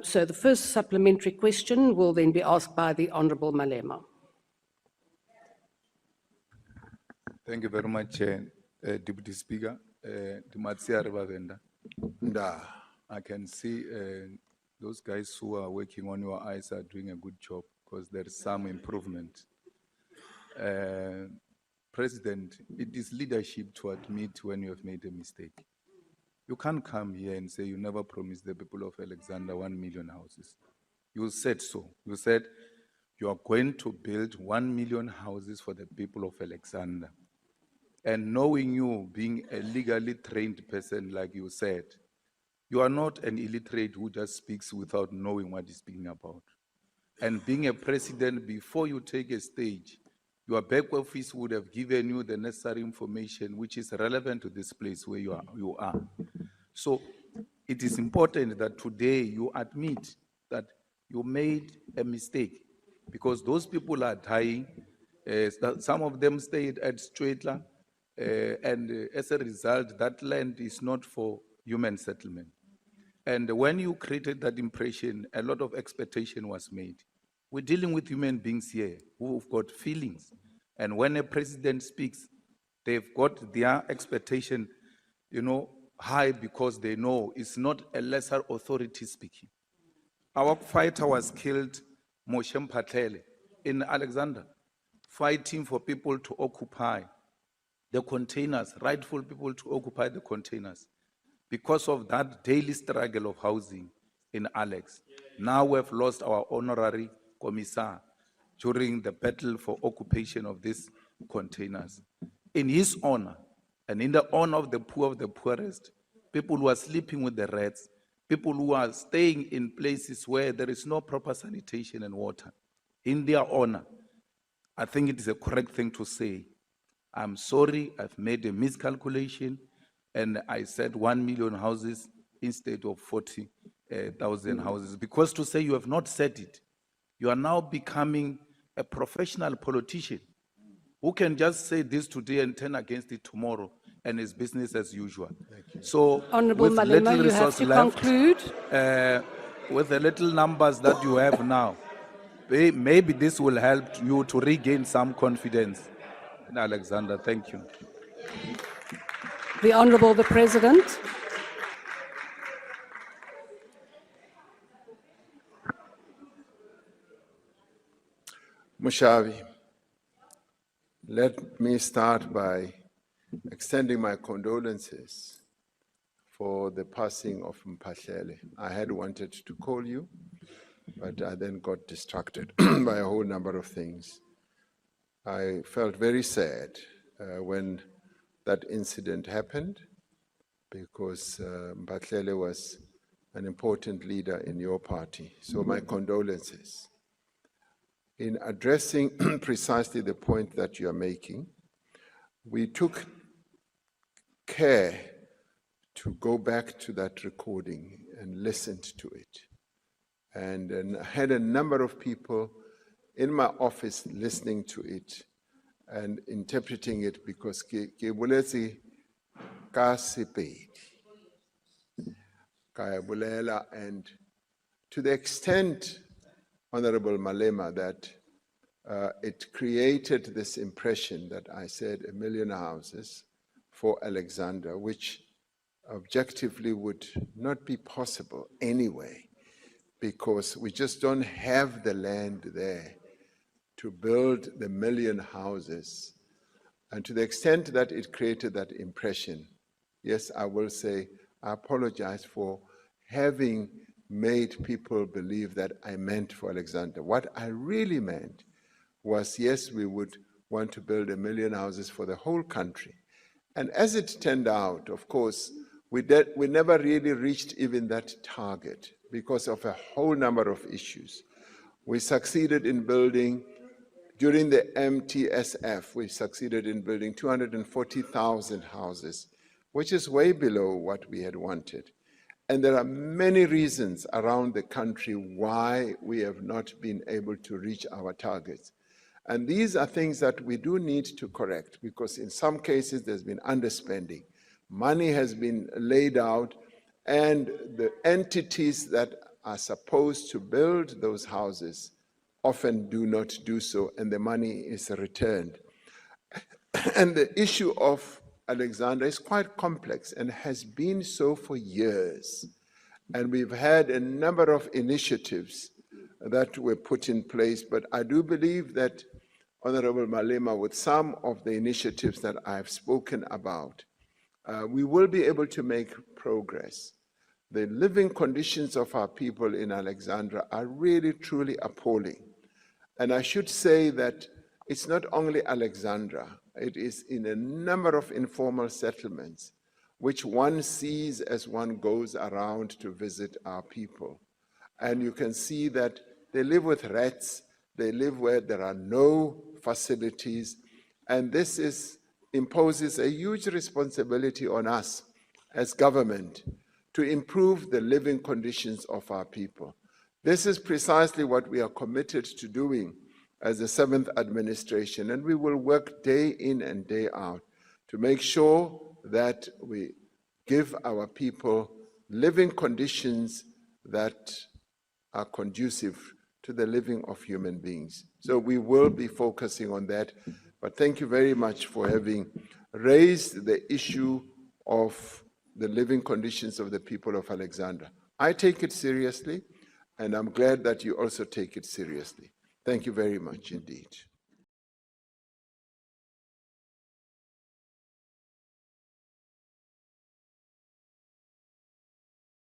So the first supplementary question will then be asked by the Honourable Malema. Thank you very much, Deputy Speaker. I can see those guys who are working on your eyes are doing a good job because there is some improvement. President, it is leadership to admit when you have made a mistake. You can't come here and say you never promised the people of Alexandra 1 million houses. You said so. You said you are going to build 1 million houses for the people of Alexandra. And knowing you being a legally trained person, like you said, you are not an illiterate who just speaks without knowing what he's speaking about. And being a president, before you take a stage, your back office would have given you the necessary information which is relevant to this place where you are. So it is important that today you admit that you made a mistake because those people are dying. Some of them stayed at Stradler, and as a result, that land is not for human settlement. And when you created that impression, a lot of expectation was made. We're dealing with human beings here who've got feelings. And when a president speaks, they've got their expectation, high because they know it's not a lesser authority speaking. Our fighter was killed, Moshe Mphatlele, in Alexandra, fighting for people to occupy the containers, rightful people to occupy the containers. Because of that daily struggle of housing in Alex, now we've lost our honorary commissar during the battle for occupation of these containers. In his honor, and in the honor of the poorest, people who are sleeping with the rats, people who are staying in places where there is no proper sanitation and water, in their honor, I think it is a correct thing to say, I'm sorry, I've made a miscalculation, and I said 1 million houses instead of 40,000 houses. Because to say you have not said it, you are now becoming a professional politician who can just say this today and turn against it tomorrow, and it's business as usual. So, Honourable with Malema, little you have resource to left, conclude. with the little numbers that you have now, maybe this will help you to regain some confidence in Alexandra. Thank you. The Honourable the President. Mushavi, let me start by extending my condolences for the passing of Mphatlele. I had wanted to call you, but I then got distracted by a whole number of things. I felt very sad when that incident happened because Mphatlele was an important leader in your party. So my condolences. In addressing precisely the point that you are making, we took care to go back to that recording and listened to it. And had a number of people in my office listening to it and interpreting it because ke boletse ka Sepedi, ka bolela, and to the extent, Honorable Malema, that it created this impression that I said 1 million houses for Alexandra, which objectively would not be possible anyway, because we just don't have the land there to build the 1 million houses. And to the extent that it created that impression, yes, I will say, I apologize for having made people believe that I meant for Alexandra. What I really meant was, yes, we would want to build 1 million houses for the whole country. And as it turned out, of course, we never really reached even that target because of a whole number of issues. We succeeded in building, during the MTSF, we succeeded in building 240,000 houses, which is way below what we had wanted. And there are many reasons around the country why we have not been able to reach our targets. And these are things that we do need to correct, because in some cases there's been underspending. Money has been laid out, and the entities that are supposed to build those houses often do not do so, and the money is returned. And the issue of Alexandra is quite complex and has been so for years. And we've had a number of initiatives that were put in place, but I do believe that Honorable Malema, with some of the initiatives that I've spoken about, we will be able to make progress. The living conditions of our people in Alexandra are really, truly appalling. And I should say that it's not only Alexandra, it is in a number of informal settlements, which one sees as one goes around to visit our people. And you can see that they live with rats, they live where there are no facilities, and this imposes a huge responsibility on us as government to improve the living conditions of our people. This is precisely what we are committed to doing as the 7th administration, and we will work day in and day out to make sure that we give our people living conditions that are conducive to the living of human beings. So we will be focusing on that, but thank you very much for having raised the issue of the living conditions of the people of Alexandra. I take it seriously, and I'm glad that you also take it seriously. Thank you very much indeed.